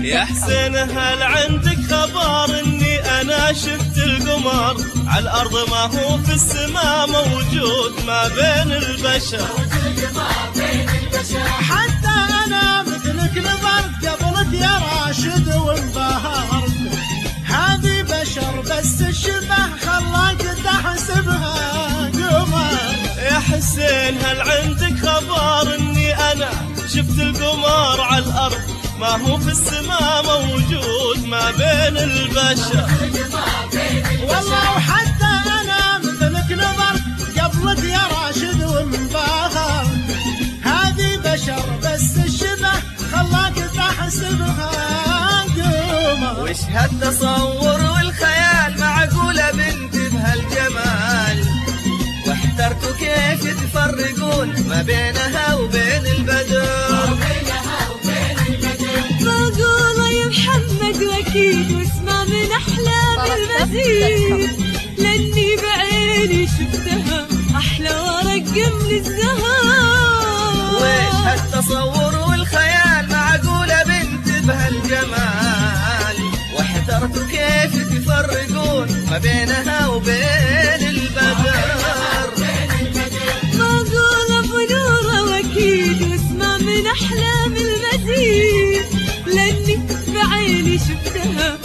يا حسين هل عندك خبر اني انا شفت القمر على الارض ما هو في السماء موجود ما بين البشر؟ حتى انا مثلك نظرت قبلك يا راشد وانبهرت، هذه بشر بس الشبه خلاك تحسبها قمر. يا حسين هل عندك خبر اني انا شفت القمر على الارض ما هو في السماء موجود ما بين البشر؟ والله وحتى انا مثلك نظرت قبلك يا راشد وانبهرت، هذه بشر بس الشبه خلاك تحسبها قمر. وش هالتصور والخيال معقولة بنت بهالجمال؟ واحترتوا كيف تفرقون ما بينها وبين البدر؟ معقولة يا محمد واكيد واسمع من احلام المزيد، لاني بعيني شفتها احلى ورق من الزهر. وش هالتصور والخيال معقولة بنت بهالجمال؟ واحترتوا كيف تفرقون ما بينها وبين البدر؟ معقولة بنورة واكيد واسمع من احلام المزيد، لاني بعيني شفتها